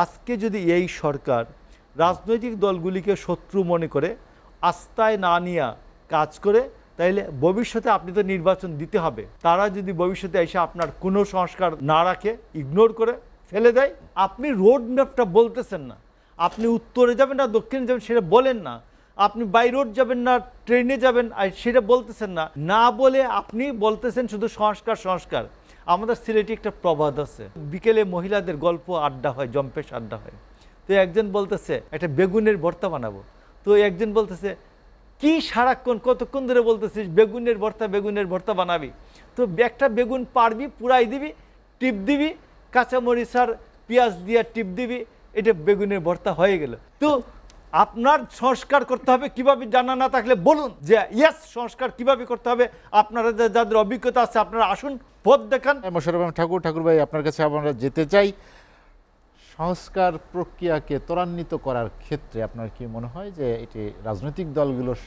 আজকে যদি এই সরকার রাজনৈতিক দলগুলিকে শত্রু মনে করে আস্থায় না নিয়ে কাজ করে, তাইলে ভবিষ্যতে আপনি তো নির্বাচন দিতে হবে। তারা যদি ভবিষ্যতে এসে আপনার কোনো সংস্কার না রাখে, ইগনোর করে ফেলে দেয়, আপনি রোড ম্যাপটা বলতেছেন না। আপনি উত্তরে যাবেন না দক্ষিণে যাবেন সেটা বলেন না। আপনি বাই রোড যাবেন না ট্রেনে যাবেন আর সেটা বলতেছেন না। না বলে আপনি বলতেছেন শুধু সংস্কার সংস্কার। আমাদের সিলেটে একটা প্রবাদ আছে, বিকেলে মহিলাদের গল্প আড্ডা হয়, জম্পেশ আড্ডা হয়। তো একজন বলতেছে একটা বেগুনের ভর্তা বানাবো। তো একজন বলতেছে কি সারাক্ষণ কতক্ষণ ধরে বলতেছিস বেগুনের ভর্তা বানাবি? তো একটা বেগুন পারবি, পুরাই দিবি, টিপ দিবি, কাঁচামরিচ আর পেঁয়াজ দিয়ে টিপ দিবি, এটা বেগুনের ভর্তা হয়ে গেল। তো আপনার সংস্কার করতে হবে কিভাবে জানা না থাকলে বলুন যে ইয়েস সংস্কার কিভাবে করতে হবে। আপনারা যাদের অভিজ্ঞতা আছে আপনারা আসুন, পথ দেখান। মোশাররফ ঠাকুর ভাই, আপনার কাছে আমরা যেতে চাই। সংস্কার প্রক্রিয়াকে ত্বরান্বিত করার ক্ষেত্রে আপনার কি মনে হয় যে এটি রাজনৈতিক দলগুলোর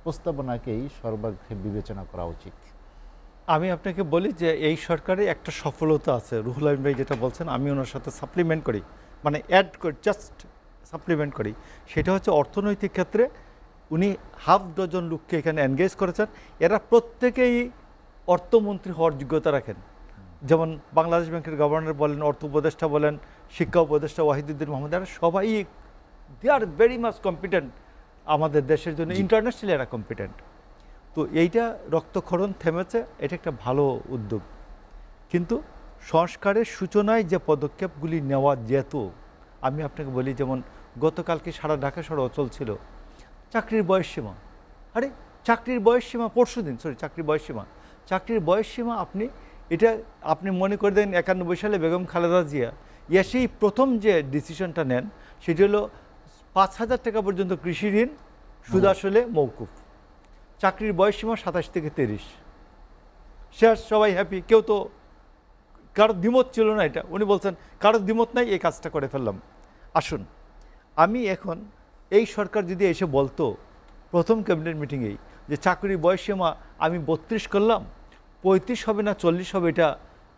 প্রস্তাবনাকেই সর্বাগ্রে বিবেচনা করা উচিত? আমি আপনাকে বলি যে এই সরকারে একটা সফলতা আছে, রুহুল আমিন ভাই যেটা বলছেন আমি ওনার সাথে সাপ্লিমেন্ট করি, মানে অ্যাড করি, জাস্ট সাপ্লিমেন্ট করি। সেটা হচ্ছে অর্থনৈতিক ক্ষেত্রে উনি হাফ ডজন লোককে এখানে এনগেজ করেছেন। এরা প্রত্যেকেই অর্থমন্ত্রী হওয়ার যোগ্যতা রাখেন। যেমন বাংলাদেশ ব্যাংকের গভর্নর বলেন, অর্থ উপদেষ্টা বলেন, শিক্ষা উপদেষ্টা ওয়াহিদুদ্দিন মোহাম্মদ, এরা সবাই দে আর ভেরি মাচ কম্পিটেন্ট আমাদের দেশের জন্য, ইন্টারন্যাশনালি এরা কম্পিটেন্ট। তো এইটা রক্তক্ষরণ থেমেছে, এটা একটা ভালো উদ্যোগ। কিন্তু সংস্কারের সূচনায় যে পদক্ষেপগুলি নেওয়া যেত, আমি আপনাকে বলি, যেমন গতকালকে সারা ঢাকা শহর অচল ছিল চাকরির বয়সসীমা। আরে চাকরির বয়সসীমা পরশুদিন, চাকরির বয়সসীমা আপনি মনে করে দেন 91 সালে বেগম খালেদা জিয়া এসেই প্রথম যে ডিসিশনটা নেন সেটি হলো 5,000 টাকা পর্যন্ত কৃষি ঋণ সুদ আসলে মৌকুফ। চাকরির বয়সসীমা 27 থেকে 30, শেষ, সবাই হ্যাপি, কেউ তো কারোর দ্বিমত ছিল না। এটা উনি বলছেন কারোর দ্বিমত নাই, এই কাজটা করে ফেললাম। আসুন, আমি এখন এই সরকার যদি এসে বলতো প্রথম ক্যাবিনেট মিটিংয়েই যে চাকরির বয়সসীমা আমি 32 করলাম, 35 হবে না 40 হবে, এটা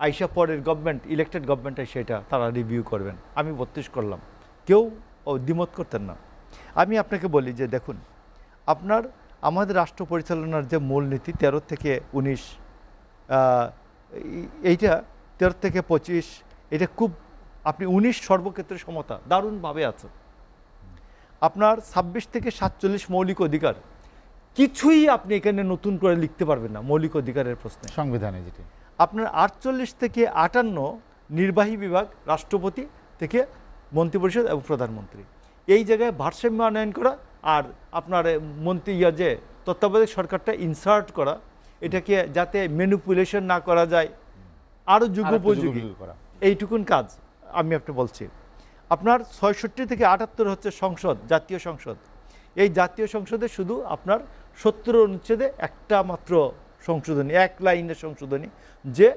আইসা পরের গভর্নমেন্ট, ইলেক্টেড গভর্নমেন্ট এসে এটা তারা রিভিউ করবেন, আমি 32 করলাম, কেউ দ্বিমত করতেন না। আমি আপনাকে বলি যে দেখুন, আমাদের রাষ্ট্র পরিচালনার যে মূলনীতি 13 থেকে 19, এইটা 13 থেকে 25, এটা খুব আপনি 19 সর্বক্ষেত্রে সমতা দারুণভাবে আছে। আপনার 26 থেকে 47 মৌলিক অধিকার, কিছুই আপনি এখানে নতুন করে লিখতে পারবেন না মৌলিক অধিকারের প্রশ্নে সংবিধানে। যেটি আপনার 48 থেকে 58 নির্বাহী বিভাগ, রাষ্ট্রপতি থেকে মন্ত্রিপরিষদ এবং প্রধানমন্ত্রী, এই জায়গায় ভারসাম্য আনয়ন করা আর আপনার মন্ত্রী যে তত্ত্বাবধায়ক সরকারটা ইনসার্ট করা, এটাকে যাতে ম্যানিপুলেশন না করা যায়, আরও যুগোপযোগী করা, এইটুকুন কাজ আমি আপনি বলছি। আপনার 66 থেকে 78 হচ্ছে সংসদ, জাতীয় সংসদ। এই জাতীয় সংসদে শুধু আপনার 70 অনুচ্ছেদে একটা মাত্র সংশোধনী, এক লাইনের সংশোধনী, যে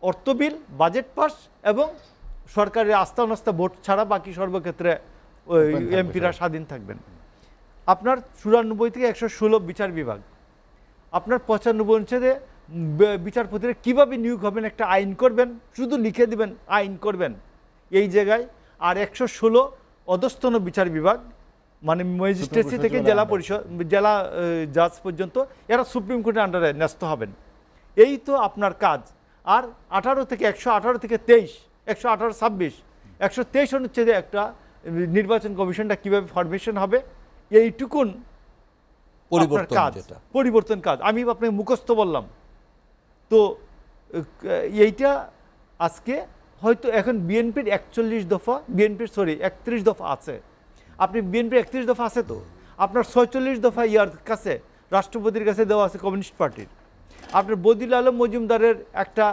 অর্থ বিল, বাজেট পাস এবং সরকারের আস্থা অনাস্থা ভোট ছাড়া বাকি সর্বক্ষেত্রে ওই এমপিরা স্বাধীন থাকবেন। আপনার 94 থেকে 116 বিচার বিভাগ। আপনার 95 অনুচ্ছেদে বিচারপতিরা কীভাবে নিয়োগ হবেন একটা আইন করবেন, শুধু লিখে দিবেন আইন করবেন এই জায়গায়। আর 116 অধস্তন বিচার বিভাগ, মানে ম্যাজিস্ট্রেসি থেকে জেলা পরিষদ, জেলা জাজ পর্যন্ত, এরা সুপ্রিম কোর্টের আন্ডারে ন্যস্ত হবেন। এই তো আপনার কাজ। আর 18 থেকে 118 থেকে 23, 118, 26, 123 অনুচ্ছেদে একটা নির্বাচন কমিশনটা কীভাবে ফরমেশন হবে, এইটুকুন পরিবর্তন কাজ। আমি আপনাকে মুখস্থ বললাম। তো এইটা আজকে হয়তো এখন বিএনপির 31 দফা আছে। আপনি বিএনপির 31 দফা আছে, তো আপনার 46 দফা ইয়ার কাছে রাষ্ট্রপতির কাছে দেওয়া আছে কমিউনিস্ট পার্টির। আপনার বদিল আলম মজুমদারের একটা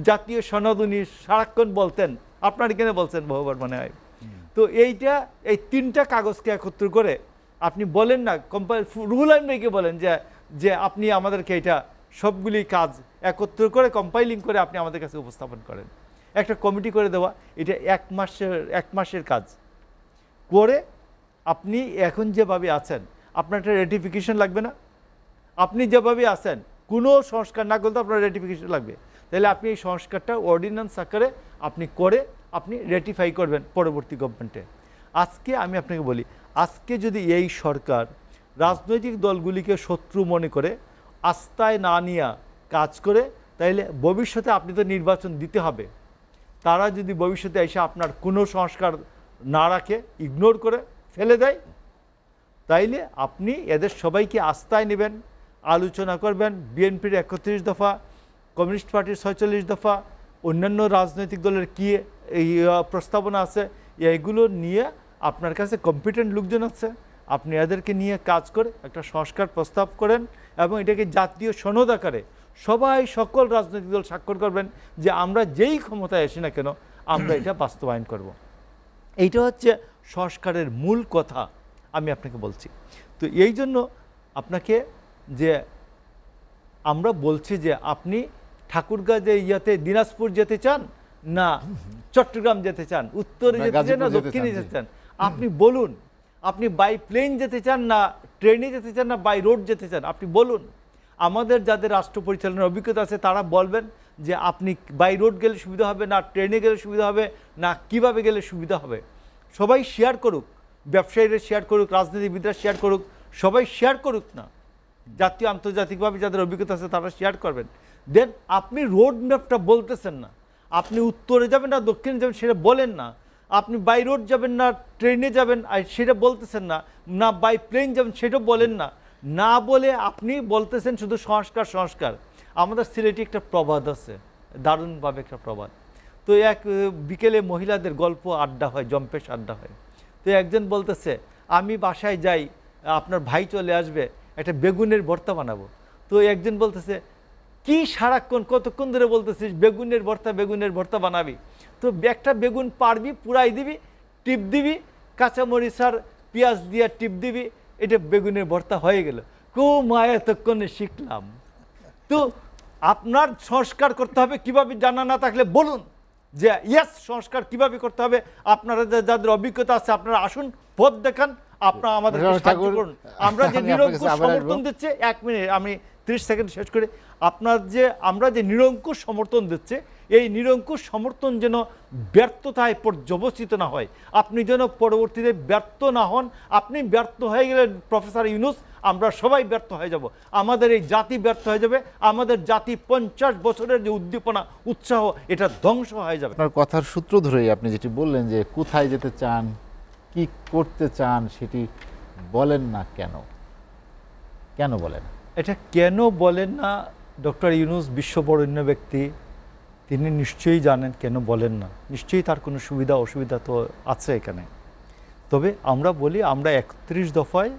জাতীয় সনদ উনি সারাক্ষণ বলতেন, আপনার এখানে বলছেন বহুবার মনে হয়। তো এই 3টা কাগজকে একত্র করে আপনি বলেন না, রুহুল আমিন ভাইকে বলেন যে আপনি আমাদেরকে এটা সবগুলি কাজ একত্র করে কম্পাইলিং করে আপনি আমাদের কাছে উপস্থাপন করেন। একটা কমিটি করে দেওয়া, এটা 1 মাসের কাজ করে আপনি এখন যেভাবে আছেন, আপনার একটা রেটিফিকেশন লাগবে না। আপনি যেভাবে আছেন কোনো সংস্কার না করতে আপনার রেটিফিকেশন লাগবে, তাহলে আপনি এই সংস্কারটা অর্ডিন্যান্স আকারে আপনি করে আপনি রেটিফাই করবেন পরবর্তী গভর্নমেন্টে। আজকে আমি আপনাকে বলি, আজকে যদি এই সরকার রাজনৈতিক দলগুলিকে শত্রু মনে করে আস্থায় না নিয়ে কাজ করে, তাইলে ভবিষ্যতে আপনি তো নির্বাচন দিতে হবে। তারা যদি ভবিষ্যতে এসে আপনার কোনো সংস্কার না রাখে, ইগনোর করে ফেলে দেয়, তাইলে আপনি এদের সবাইকে আস্থায় নেবেন, আলোচনা করবেন। বিএনপির 31 দফা, কমিউনিস্ট পার্টির 46 দফা, অন্যান্য রাজনৈতিক দলের কী এই প্রস্তাবনা আছে, এইগুলো নিয়ে আপনার কাছে কম্পিটেন্ট লোকজন আছে, আপনি এদেরকে নিয়ে কাজ করে একটা সংস্কার প্রস্তাব করেন এবং এটাকে জাতীয় সনদ আকারে সবাই, সকল রাজনৈতিক দল স্বাক্ষর করবেন যে আমরা যেই ক্ষমতায় আসি না কেন আমরা এটা বাস্তবায়ন করব। এইটা হচ্ছে সংস্কারের মূল কথা আমি আপনাকে বলছি। তো এই জন্য আপনাকে যে আমরা বলছি যে আপনি ঠাকুরগাঁ যে দিনাজপুর যেতে চান না চট্টগ্রাম যেতে চান, উত্তরে যেতে চান না দক্ষিণে যেতে চান, আপনি বলুন। আপনি বাই প্লেন যেতে চান না ট্রেনে যেতে চান না বাই রোড যেতে চান, আপনি বলুন। আমাদের যাদের রাষ্ট্র পরিচালনার অভিজ্ঞতা আছে তারা বলবেন যে আপনি বাই রোড গেলে সুবিধা হবে না ট্রেনে গেলে সুবিধা হবে না কিভাবে গেলে সুবিধা হবে। সবাই শেয়ার করুক, ব্যবসায়ীরা শেয়ার করুক, রাজনীতিবিদরা শেয়ার করুক, সবাই শেয়ার করুক না, জাতীয় আন্তর্জাতিকভাবে যাদের অভিজ্ঞতা আছে তারা শেয়ার করবেন। দেন আপনি রোড ম্যাপটা বলতেছেন না, আপনি উত্তরে যাবেন না দক্ষিণে যাবেন সেটা বলেন না, আপনি বাই রোড যাবেন না ট্রেনে যাবেন আর সেটা বলতেছেন না, না বাই প্লেন যাবেন সেটা বলেন না, না বলে আপনি বলতেছেন শুধু সংস্কার সংস্কার। আমাদের সিলেটে একটা প্রবাদ আছে, দারুণভাবে একটা প্রবাদ। তো এক বিকেলে মহিলাদের গল্প আড্ডা হয়, জম্পেশ আড্ডা হয়। তো একজন বলতেছে আমি বাসায় যাই, আপনার ভাই চলে আসবে, একটা বেগুনের ভর্তা বানাবো। তো একজন বলতেছে কি সারাক্ষণ কতক্ষণ ধরে বলতেছিস বেগুনের ভর্তা বানাবি, তো একটা বেগুন পারবি, পুরাই দিবি, টিপ দিবি, কাঁচামরিচ আর পেঁয়াজ দিয়ে টিপ দিবি, এটা বেগুনের ভর্তা হয়ে গেল। মায়া এতক্ষণে শিখলাম। তো আপনার সংস্কার করতে হবে কিভাবে জানা না থাকলে বলুন যে ইয়েস সংস্কার কিভাবে করতে হবে। আপনারা যাদের অভিজ্ঞতা আছে আপনারা আসুন, পথ দেখান, আপনারা আমাদের সাহায্য করুন। আমরা যে নিরঙ্কুশ সমর্থন দিচ্ছি, 1 মিনিট আমি 30 সেকেন্ড শেষ করে, আমরা যে নিরঙ্কুশ সমর্থন দিচ্ছে, এই নিরঙ্কুশ সমর্থন যেন ব্যর্থতায় পর্যবসিত না হয়, আপনি যেন পরবর্তীতে ব্যর্থ না হন। আপনি ব্যর্থ হয়ে গেলে প্রফেসর ইউনূস আমরা সবাই ব্যর্থ হয়ে যাব, আমাদের এই জাতি ব্যর্থ হয়ে যাবে, আমাদের জাতি 50 বছরের যে উদ্দীপনা উৎসাহ এটা ধ্বংস হয়ে যাবে। আপনার কথার সূত্র ধরেই আপনি যেটি বললেন যে কোথায় যেতে চান, কি করতে চান সেটি বলেন না কেন বলেন? এটা কেন বলেন না? ডক্টর ইউনূস বিশ্ববরেণ্য ব্যক্তি, তিনি নিশ্চয়ই জানেন কেন বলেন না। নিশ্চয়ই তার কোনো সুবিধা অসুবিধা তো আছে এখানে। তবে আমরা বলি, আমরা 31 দফায়,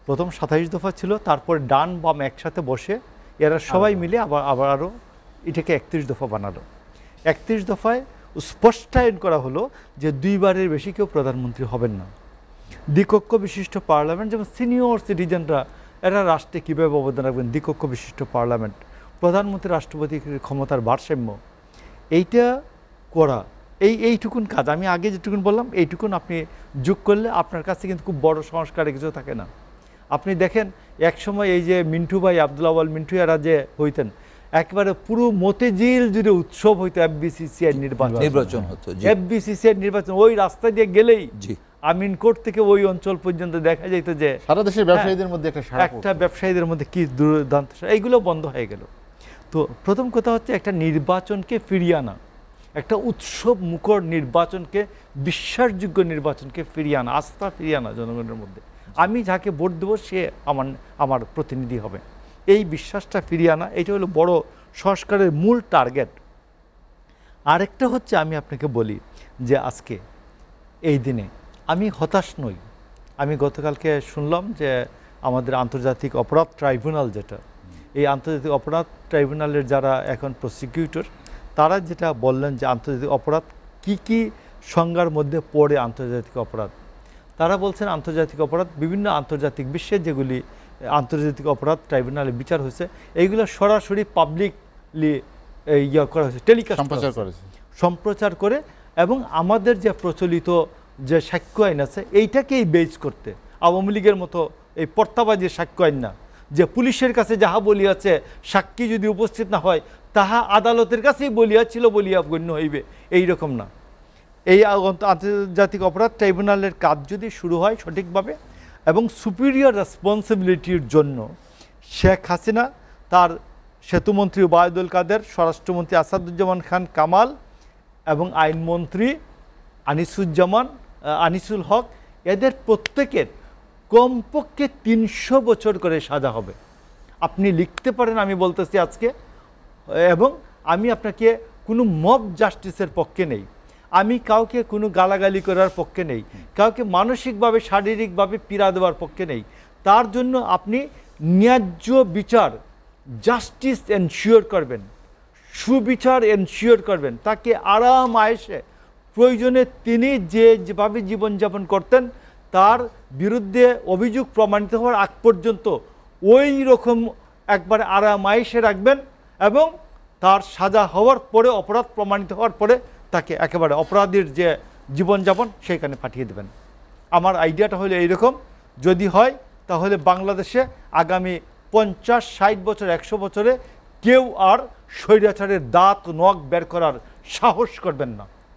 প্রথম 27 দফা ছিল, তারপরে ডান বাম একসাথে বসে এরা সবাই মিলে আবার আরও এটাকে 31 দফা বানালো। 31 দফায় স্পষ্টায়ন করা হলো যে 2 বারের বেশি কেউ প্রধানমন্ত্রী হবেন না। দ্বিকক্ষ বিশিষ্ট পার্লামেন্ট, যেমন সিনিয়র সিটিজেনরা এরা রাষ্ট্রে কীভাবে অবদান রাখবেন, দ্বিকক্ষ বিশিষ্ট পার্লামেন্ট, প্রধানমন্ত্রী রাষ্ট্রপতির ক্ষমতার ভারসাম্য, এইটা করা, এইটুকুন কাজ। আমি আগে যেটুকুন বললাম এইটুকুন আপনি যোগ করলে আপনার কাছে কিন্তু খুব বড় সংস্কারে কিছু থাকে না। আপনি দেখেন একসময় এই যে মিন্টু ভাই, আব্দুল আওয়াল মিন্টু এরা যে হইতেন, একেবারে পুরো মতিঝিল জুড়ে উৎসব হইতো এফবিসিসিআই নির্বাচন হতো। এফবিসিসিআই নির্বাচন ওই রাস্তা দিয়ে গেলেই আমিনকোট থেকে ওই অঞ্চল পর্যন্ত দেখা যেত যে সারা দেশের ব্যবসায়ীদের মধ্যে একটা ব্যবসায়ীদের মধ্যে কি দুর্দান্ত, এইগুলো বন্ধ হয়ে গেল। তো প্রথম কথা হচ্ছে একটা নির্বাচনকে ফিরিয়ে আনা, একটা উৎসব মুখর নির্বাচনকে, বিশ্বাসযোগ্য নির্বাচনকে ফিরিয়ে আনা, আস্থা ফিরিয়ে আনা জনগণের মধ্যে। আমি যাকে ভোট দেবো সে আমার প্রতিনিধি হবে, এই বিশ্বাসটা ফিরিয়ে আনা, এটা হলো বড় সংস্কারের মূল টার্গেট। আরেকটা হচ্ছে আমি আপনাকে বলি যে আজকে এই দিনে আমি হতাশ নই। আমি গতকালকে শুনলাম যে আমাদের আন্তর্জাতিক অপরাধ ট্রাইব্যুনাল, যেটা এই আন্তর্জাতিক অপরাধ ট্রাইব্যুনালের যারা এখন প্রসিকিউটর, তারা যেটা বললেন যে আন্তর্জাতিক অপরাধ কি সংজ্ঞার মধ্যে পড়ে আন্তর্জাতিক অপরাধ। তারা বলছেন আন্তর্জাতিক অপরাধ বিভিন্ন আন্তর্জাতিক বিশ্বে যেগুলি আন্তর্জাতিক অপরাধ ট্রাইব্যুনালে বিচার হয়েছে, এইগুলো সরাসরি পাবলিকলি করা হয়েছে, টেলিকাস্ট সম্প্রচার করে, এবং আমাদের যে প্রচলিত যে সাক্ষ্য আইন আছে এইটাকেই বেজ করতে, আওয়ামী লীগের মতো এই পর্তাবাজির সাক্ষ্য আইন না, যে পুলিশের কাছে যাহা বলিয়াছে সাক্ষী যদি উপস্থিত না হয় তাহা আদালতের কাছেই বলিয়াছিল বলিয়া গণ্য হইবে, এইরকম না। এই আন্তর্জাতিক অপরাধ ট্রাইব্যুনালের কাজ যদি শুরু হয় সঠিকভাবে এবং সুপিরিয়র রেসপন্সিবিলিটির জন্য শেখ হাসিনা, তার সেতুমন্ত্রী ওবায়দুল কাদের, স্বরাষ্ট্রমন্ত্রী আসাদুজ্জামান খান কামাল এবং আইনমন্ত্রী আনিসুল হক, এদের প্রত্যেকের কমপক্ষে ৩০০ বছর করে সাজা হবে। আপনি লিখতে পারেন, আমি বলতেছি আজকে, এবং আমি আপনাকে কোনো মব জাস্টিসের পক্ষে নেই, আমি কাউকে কোনো গালাগালি করার পক্ষে নেই, কাউকে মানসিকভাবে শারীরিকভাবে পীড়া দেওয়ার পক্ষে নেই। তার জন্য আপনি ন্যায্য বিচার, জাস্টিস এনশিওর করবেন, সুবিচার এনশিওর করবেন, তাকে আরাম আয়েসে প্রয়োজনে তিনি যেভাবে জীবনযাপন করতেন তার বিরুদ্ধে অভিযোগ প্রমাণিত হওয়ার আগ পর্যন্ত ওই রকম একবার আরাম আয়েসে রাখবেন এবং তার সাজা হওয়ার পরে, অপরাধ প্রমাণিত হওয়ার পরে তাকে একেবারে অপরাধীর যে জীবনযাপন সেখানে পাঠিয়ে দেবেন। আমার আইডিয়াটা হলো এইরকম, যদি হয় তাহলে বাংলাদেশে আগামী 50-60 বছর 100 বছরে কেউ আর স্বৈরাচারের দাঁত নখ বের করার সাহস করবেন না।